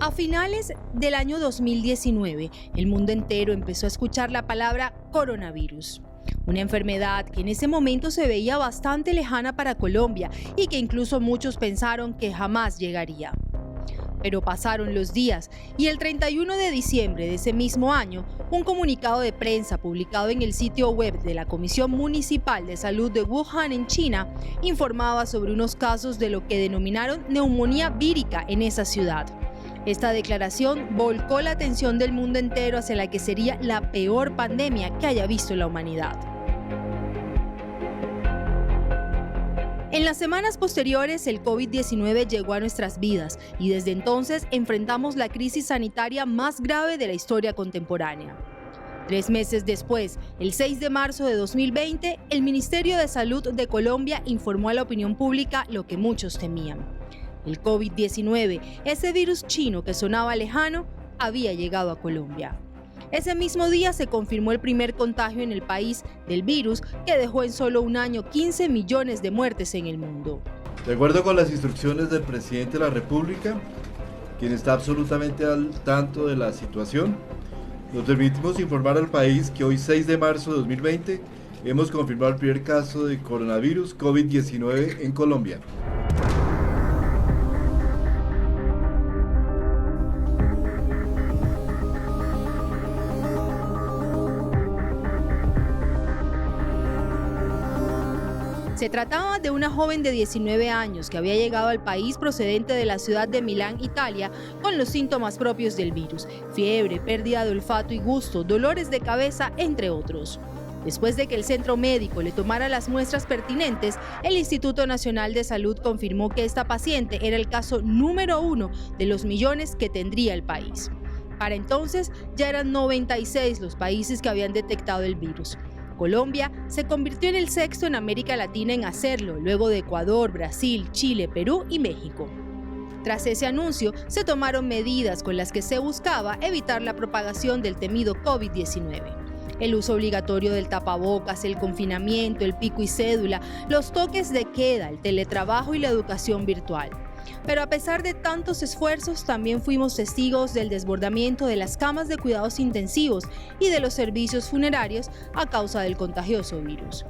A finales del año 2019, el mundo entero empezó a escuchar la palabra coronavirus. Una enfermedad que en ese momento se veía bastante lejana para Colombia y que incluso muchos pensaron que jamás llegaría. Pero pasaron los días y el 31 de diciembre de ese mismo año, un comunicado de prensa publicado en el sitio web de la Comisión Municipal de Salud de Wuhan en China informaba sobre unos casos de lo que denominaron neumonía vírica en esa ciudad. Esta declaración volcó la atención del mundo entero hacia la que sería la peor pandemia que haya visto la humanidad. En las semanas posteriores, el COVID-19 llegó a nuestras vidas y desde entonces enfrentamos la crisis sanitaria más grave de la historia contemporánea. 3 meses después, el 6 de marzo de 2020, el Ministerio de Salud de Colombia informó a la opinión pública lo que muchos temían. El COVID-19, ese virus chino que sonaba lejano, había llegado a Colombia. Ese mismo día se confirmó el primer contagio en el país del virus que dejó en solo un año 15 millones de muertes en el mundo. De acuerdo con las instrucciones del presidente de la República, quien está absolutamente al tanto de la situación, nos permitimos informar al país que hoy 6 de marzo de 2020 hemos confirmado el primer caso de coronavirus COVID-19 en Colombia. Se trataba de una joven de 19 años que había llegado al país procedente de la ciudad de Milán, Italia, con los síntomas propios del virus: fiebre, pérdida de olfato y gusto, dolores de cabeza, entre otros. Después de que el centro médico le tomara las muestras pertinentes, el Instituto Nacional de Salud confirmó que esta paciente era el caso número 1 de los millones que tendría el país. Para entonces, ya eran 96 los países que habían detectado el virus. Colombia se convirtió en el sexto en América Latina en hacerlo, luego de Ecuador, Brasil, Chile, Perú y México. Tras ese anuncio, se tomaron medidas con las que se buscaba evitar la propagación del temido COVID-19. El uso obligatorio del tapabocas, el confinamiento, el pico y cédula, los toques de queda, el teletrabajo y la educación virtual. Pero a pesar de tantos esfuerzos, también fuimos testigos del desbordamiento de las camas de cuidados intensivos y de los servicios funerarios a causa del contagioso virus.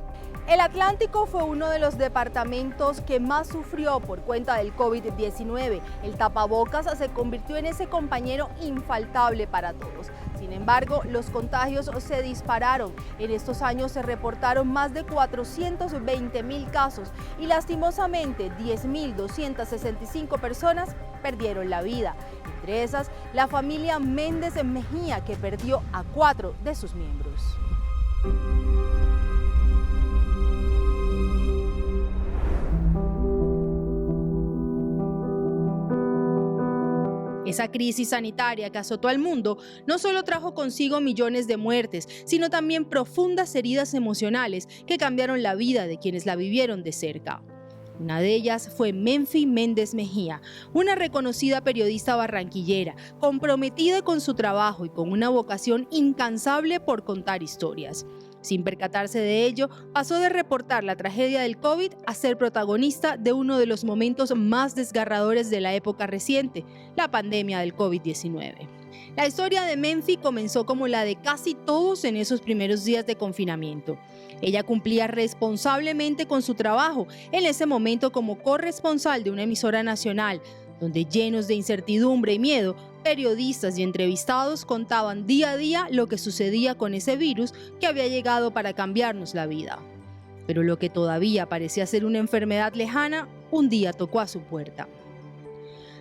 El Atlántico fue uno de los departamentos que más sufrió por cuenta del COVID-19. El tapabocas se convirtió en ese compañero infaltable para todos. Sin embargo, los contagios se dispararon. En estos años se reportaron más de 420.000 casos y lastimosamente 10.265 personas perdieron la vida. Entre esas, la familia Méndez Mejía, que perdió a 4 de sus miembros. Esa crisis sanitaria que azotó al mundo no solo trajo consigo millones de muertes, sino también profundas heridas emocionales que cambiaron la vida de quienes la vivieron de cerca. Una de ellas fue Menfi Méndez Mejía, una reconocida periodista barranquillera, comprometida con su trabajo y con una vocación incansable por contar historias. Sin percatarse de ello, pasó de reportar la tragedia del COVID a ser protagonista de uno de los momentos más desgarradores de la época reciente, la pandemia del COVID-19. La historia de Menfi comenzó como la de casi todos en esos primeros días de confinamiento. Ella cumplía responsablemente con su trabajo, en ese momento como corresponsal de una emisora nacional, donde llenos de incertidumbre y miedo, periodistas y entrevistados contaban día a día lo que sucedía con ese virus que había llegado para cambiarnos la vida. Pero lo que todavía parecía ser una enfermedad lejana, un día tocó a su puerta.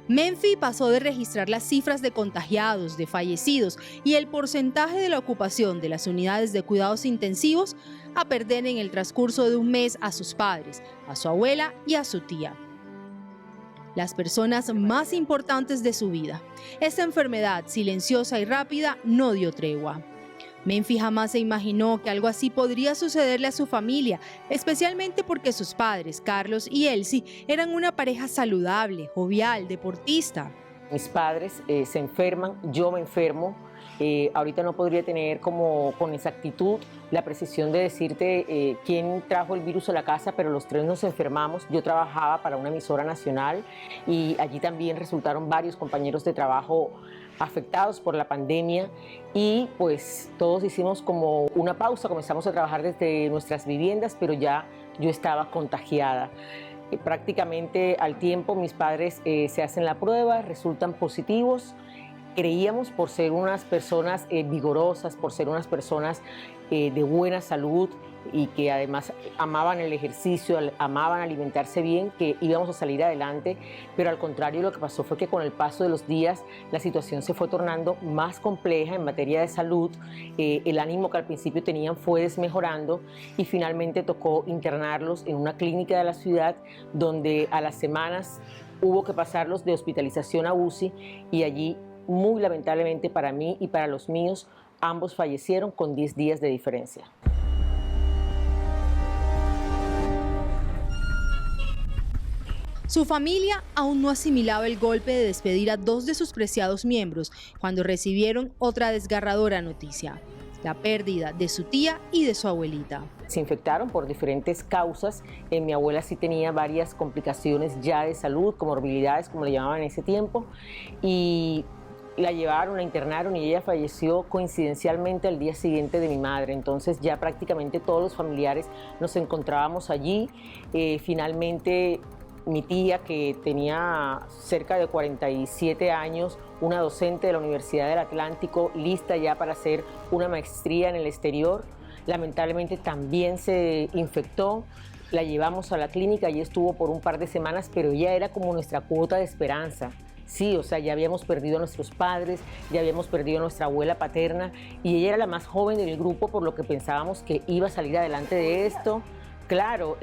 Menfi pasó de registrar las cifras de contagiados, de fallecidos y el porcentaje de la ocupación de las unidades de cuidados intensivos a perder en el transcurso de un mes a sus padres, a su abuela y a su tía. Las personas más importantes de su vida. Esta enfermedad silenciosa y rápida no dio tregua. Menfi jamás se imaginó que algo así podría sucederle a su familia, especialmente porque sus padres, Carlos y Elsie, eran una pareja saludable, jovial, deportista. Mis padres se enferman, yo me enfermo Ahorita no podría tener como con exactitud la precisión de decirte quién trajo el virus a la casa, pero los tres nos enfermamos. Yo trabajaba para una emisora nacional y allí también resultaron varios compañeros de trabajo afectados por la pandemia y pues todos hicimos como una pausa, comenzamos a trabajar desde nuestras viviendas, pero ya yo estaba contagiada. Prácticamente al tiempo mis padres se hacen la prueba, resultan positivos. Creíamos, por ser unas personas vigorosas, por ser unas personas de buena salud y que además amaban el ejercicio, amaban alimentarse bien, que íbamos a salir adelante, pero al contrario lo que pasó fue que con el paso de los días la situación se fue tornando más compleja en materia de salud, el ánimo que al principio tenían fue desmejorando y finalmente tocó internarlos en una clínica de la ciudad donde a las semanas hubo que pasarlos de hospitalización a UCI y allí muy lamentablemente para mí y para los míos, ambos fallecieron con 10 días de diferencia. Su familia aún no asimilaba el golpe de despedir a dos de sus preciados miembros cuando recibieron otra desgarradora noticia: la pérdida de su tía y de su abuelita. Se infectaron por diferentes causas. Mi abuela sí tenía varias complicaciones ya de salud, comorbilidades, como le llamaban en ese tiempo, y la llevaron, la internaron y ella falleció coincidencialmente al día siguiente de mi madre. Entonces ya prácticamente todos los familiares nos encontrábamos allí. Finalmente mi tía, que tenía cerca de 47 años, una docente de la Universidad del Atlántico, lista ya para hacer una maestría en el exterior, lamentablemente también se infectó. La llevamos a la clínica y estuvo por un par de semanas, pero ella era como nuestra cuota de esperanza. Sí, o sea, ya habíamos perdido a nuestros padres, ya habíamos perdido a nuestra abuela paterna y ella era la más joven del grupo, por lo que pensábamos que iba a salir adelante de esto. Claro,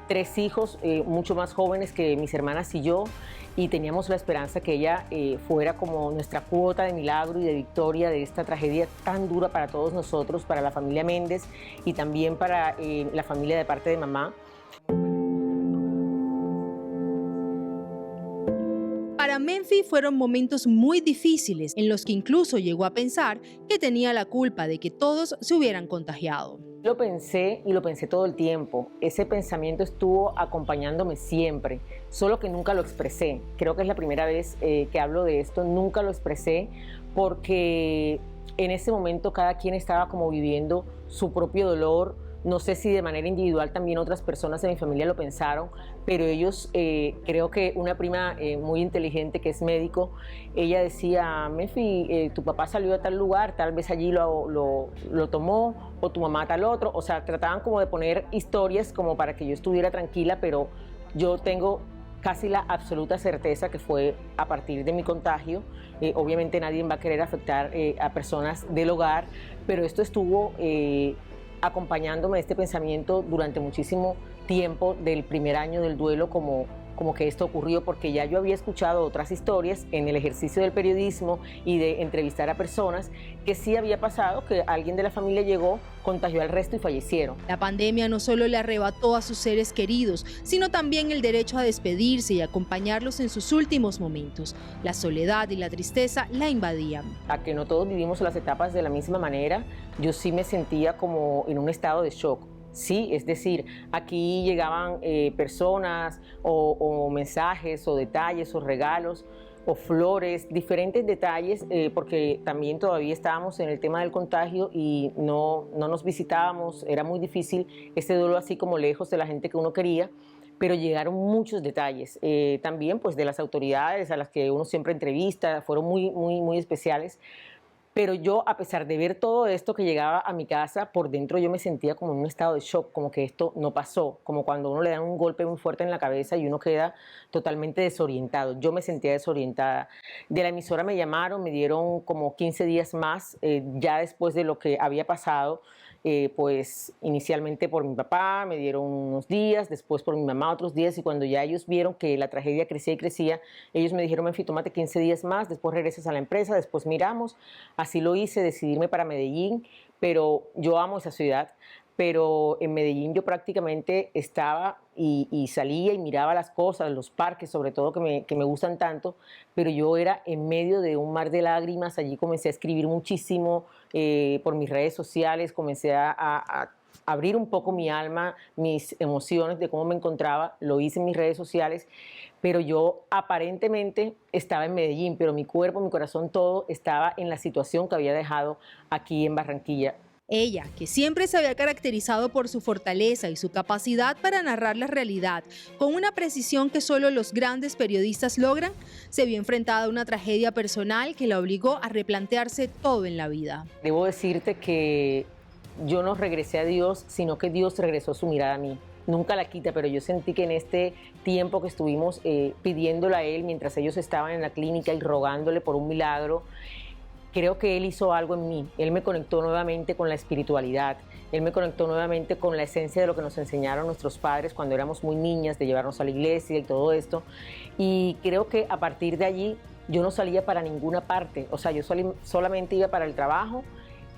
3 hijos mucho más jóvenes que mis hermanas y yo, y teníamos la esperanza que ella fuera como nuestra cuota de milagro y de victoria de esta tragedia tan dura para todos nosotros, para la familia Méndez y también para la familia de parte de mamá. Para Menfi fueron momentos muy difíciles en los que incluso llegó a pensar que tenía la culpa de que todos se hubieran contagiado. Lo pensé y lo pensé todo el tiempo. Ese pensamiento estuvo acompañándome siempre, solo que nunca lo expresé. Creo que es la primera vez que hablo de esto, nunca lo expresé porque en ese momento cada quien estaba como viviendo su propio dolor. No sé si de manera individual también otras personas de mi familia lo pensaron, pero ellos, creo que una prima muy inteligente que es médico, ella decía: Menfi, tu papá salió a tal lugar, tal vez allí lo tomó, o tu mamá a tal otro. O sea, trataban como de poner historias como para que yo estuviera tranquila, pero yo tengo casi la absoluta certeza que fue a partir de mi contagio. Obviamente nadie va a querer afectar a personas del hogar, pero esto estuvo acompañándome este pensamiento durante muchísimo tiempo del primer año del duelo, como que esto ocurrió, porque ya yo había escuchado otras historias en el ejercicio del periodismo y de entrevistar a personas que sí había pasado, que alguien de la familia llegó, contagió al resto y fallecieron. La pandemia no solo le arrebató a sus seres queridos, sino también el derecho a despedirse y acompañarlos en sus últimos momentos. La soledad y la tristeza la invadían. A que no todos vivimos las etapas de la misma manera, yo sí me sentía como en un estado de shock. Sí, es decir, aquí llegaban personas o mensajes o detalles o regalos o flores, diferentes detalles, porque también todavía estábamos en el tema del contagio y no nos visitábamos, era muy difícil este duelo así como lejos de la gente que uno quería, pero llegaron muchos detalles, también pues de las autoridades a las que uno siempre entrevista, fueron muy especiales. Pero yo, a pesar de ver todo esto que llegaba a mi casa, por dentro yo me sentía como en un estado de shock, como que esto no pasó, como cuando uno le da un golpe muy fuerte en la cabeza y uno queda totalmente desorientado. Yo me sentía desorientada. De la emisora me llamaron, me dieron como 15 días más, ya después de lo que había pasado, pues inicialmente por mi papá me dieron unos días, después por mi mamá otros días, y cuando ya ellos vieron que la tragedia crecía y crecía, ellos me dijeron: Menfi, tómate 15 días más, después regresas a la empresa, después miramos. Así lo hice, decidirme para Medellín, pero yo amo esa ciudad, pero en Medellín yo prácticamente estaba y salía y miraba las cosas, los parques sobre todo que me gustan tanto, pero yo era en medio de un mar de lágrimas. Allí comencé a escribir muchísimo por mis redes sociales, comencé a abrir un poco mi alma, mis emociones de cómo me encontraba, lo hice en mis redes sociales, pero yo aparentemente estaba en Medellín, pero mi cuerpo, mi corazón, todo estaba en la situación que había dejado aquí en Barranquilla. Ella, que siempre se había caracterizado por su fortaleza y su capacidad para narrar la realidad con una precisión que solo los grandes periodistas logran, se vio enfrentada a una tragedia personal que la obligó a replantearse todo en la vida. Debo decirte que yo no regresé a Dios, sino que Dios regresó su mirada a mí. Nunca la quita, pero yo sentí que en este tiempo que estuvimos pidiéndole a Él, mientras ellos estaban en la clínica y rogándole por un milagro, creo que Él hizo algo en mí. Él me conectó nuevamente con la espiritualidad. Él me conectó nuevamente con la esencia de lo que nos enseñaron nuestros padres cuando éramos muy niñas, de llevarnos a la iglesia y todo esto. Y creo que a partir de allí yo no salía para ninguna parte. O sea, yo solamente iba para el trabajo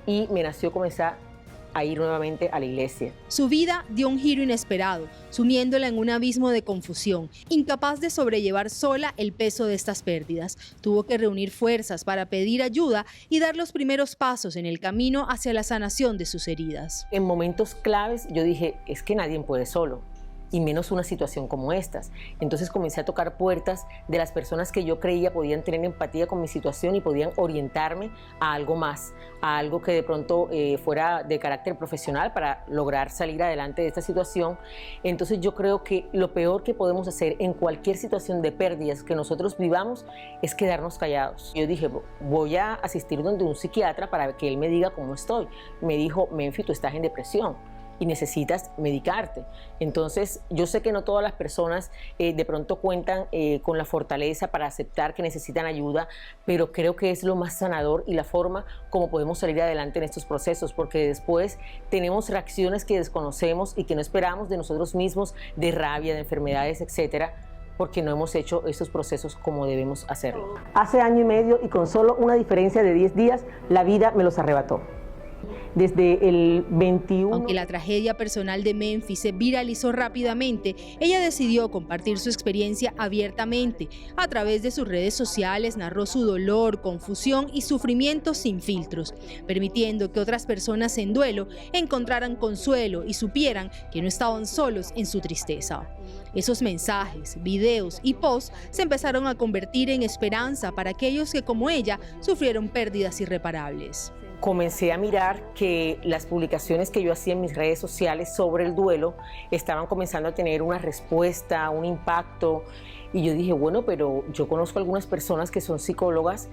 y me nació comenzar a ir nuevamente a la iglesia. Su vida dio un giro inesperado, sumiéndola en un abismo de confusión. Incapaz de sobrellevar sola el peso de estas pérdidas, tuvo que reunir fuerzas para pedir ayuda y dar los primeros pasos en el camino hacia la sanación de sus heridas. En momentos claves yo dije, es que nadie puede solo, y menos una situación como estas. Entonces comencé a tocar puertas de las personas que yo creía podían tener empatía con mi situación y podían orientarme a algo más, a algo que de pronto fuera de carácter profesional para lograr salir adelante de esta situación. Entonces yo creo que lo peor que podemos hacer en cualquier situación de pérdidas que nosotros vivamos es quedarnos callados. Yo dije, voy a asistir donde un psiquiatra para que él me diga cómo estoy. Me dijo, Menfi, tú estás en depresión y necesitas medicarte. Entonces yo sé que no todas las personas de pronto cuentan con la fortaleza para aceptar que necesitan ayuda, pero creo que es lo más sanador y la forma como podemos salir adelante en estos procesos, porque después tenemos reacciones que desconocemos y que no esperamos de nosotros mismos, de rabia, de enfermedades, etcétera, porque no hemos hecho estos procesos como debemos hacerlo. Hace año y medio y con solo una diferencia de 10 días, la vida me los arrebató. Desde el 21... Aunque la tragedia personal de Menfi se viralizó rápidamente, ella decidió compartir su experiencia abiertamente. A través de sus redes sociales narró su dolor, confusión y sufrimiento sin filtros, permitiendo que otras personas en duelo encontraran consuelo y supieran que no estaban solos en su tristeza. Esos mensajes, videos y posts se empezaron a convertir en esperanza para aquellos que, como ella, sufrieron pérdidas irreparables. Comencé a mirar que las publicaciones que yo hacía en mis redes sociales sobre el duelo estaban comenzando a tener una respuesta, un impacto, y yo dije, bueno, pero yo conozco algunas personas que son psicólogas.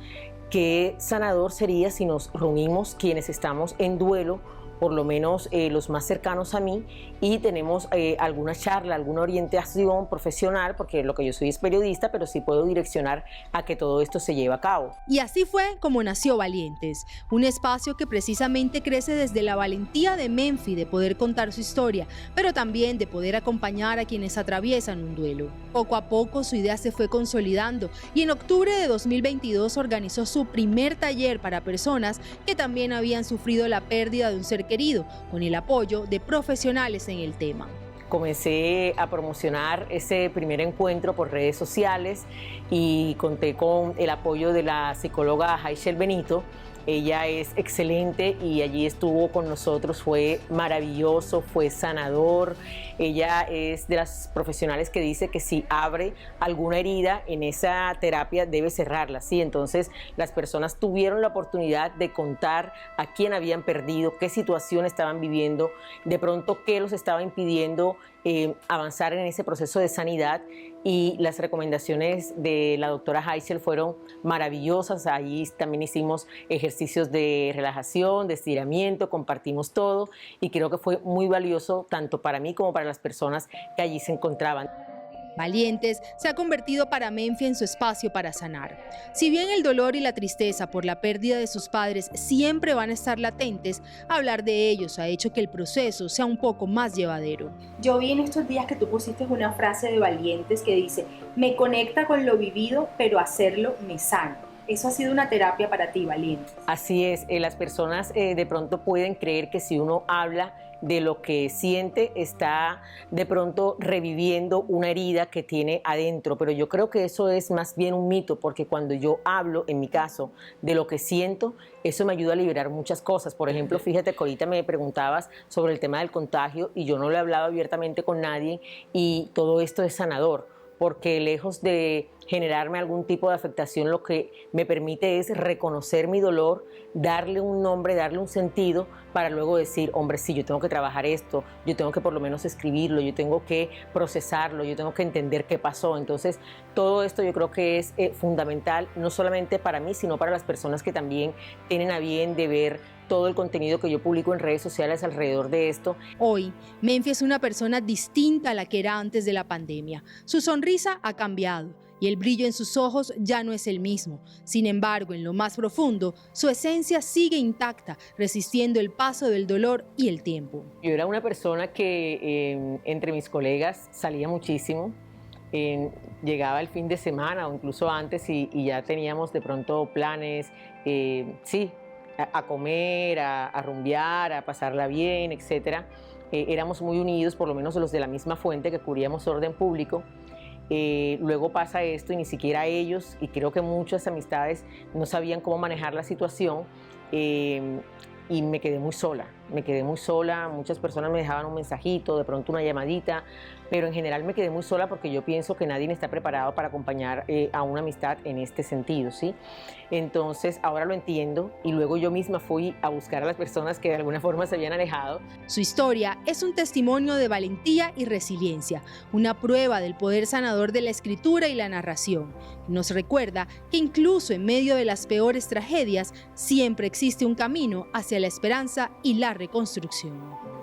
Qué sanador sería si nos reunimos quienes estamos en duelo, por lo menos los más cercanos a mí, y tenemos alguna charla, alguna orientación profesional, porque lo que yo soy es periodista, pero sí puedo direccionar a que todo esto se lleve a cabo. Y así fue como nació Valientes, un espacio que precisamente crece desde la valentía de Menfi de poder contar su historia, pero también de poder acompañar a quienes atraviesan un duelo. Poco a poco su idea se fue consolidando y en octubre de 2022 organizó su primer taller para personas que también habían sufrido la pérdida de un ser querido, con el apoyo de profesionales en el tema. Comencé a promocionar ese primer encuentro por redes sociales y conté con el apoyo de la psicóloga Haichel Benito. Ella es excelente y allí estuvo con nosotros, fue maravilloso, fue sanador. Ella es de las profesionales que dice que si abre alguna herida en esa terapia debe cerrarla, ¿sí? Entonces las personas tuvieron la oportunidad de contar a quién habían perdido, qué situación estaban viviendo, de pronto qué los estaba impidiendo avanzar en ese proceso de sanidad, y las recomendaciones de la doctora Haichel fueron maravillosas. Ahí también hicimos ejercicios de relajación, de estiramiento, compartimos todo y creo que fue muy valioso tanto para mí como para las personas que allí se encontraban. Valientes se ha convertido para Menfi en su espacio para sanar. Si bien el dolor y la tristeza por la pérdida de sus padres siempre van a estar latentes, hablar de ellos ha hecho que el proceso sea un poco más llevadero. Yo vi en estos días que tú pusiste una frase de Valientes que dice: me conecta con lo vivido, pero hacerlo me sana. Eso ha sido una terapia para ti, Valiente. Así es, las personas de pronto pueden creer que si uno habla de lo que siente, está de pronto reviviendo una herida que tiene adentro, pero yo creo que eso es más bien un mito, porque cuando yo hablo, en mi caso, de lo que siento, eso me ayuda a liberar muchas cosas. Por ejemplo, fíjate que ahorita me preguntabas sobre el tema del contagio y yo no lo he hablado abiertamente con nadie y todo esto es sanador, porque lejos de generarme algún tipo de afectación, lo que me permite es reconocer mi dolor, darle un nombre, darle un sentido, para luego decir, hombre, sí, yo tengo que trabajar esto, yo tengo que por lo menos escribirlo, yo tengo que procesarlo, yo tengo que entender qué pasó. Entonces, todo esto yo creo que es fundamental, no solamente para mí, sino para las personas que también tienen a bien de ver todo el contenido que yo publico en redes sociales alrededor de esto. Hoy, Menfi es una persona distinta a la que era antes de la pandemia. Su sonrisa ha cambiado y el brillo en sus ojos ya no es el mismo. Sin embargo, en lo más profundo, su esencia sigue intacta, resistiendo el paso del dolor y el tiempo. Yo era una persona que entre mis colegas salía muchísimo. Llegaba el fin de semana o incluso antes y ya teníamos de pronto planes, a comer, a rumbear, a pasarla bien, etc. Éramos muy unidos, por lo menos los de la misma fuente que cubríamos orden público. Luego pasa esto y ni siquiera ellos, y creo que muchas amistades no sabían cómo manejar la situación, y me quedé muy sola, muchas personas me dejaban un mensajito, de pronto una llamadita, pero en general me quedé muy sola porque yo pienso que nadie está preparado para acompañar a una amistad en este sentido, ¿sí? Entonces ahora lo entiendo y luego yo misma fui a buscar a las personas que de alguna forma se habían alejado. Su historia es un testimonio de valentía y resiliencia, una prueba del poder sanador de la escritura y la narración. Nos recuerda que incluso en medio de las peores tragedias siempre existe un camino hacia la esperanza y la reconstrucción.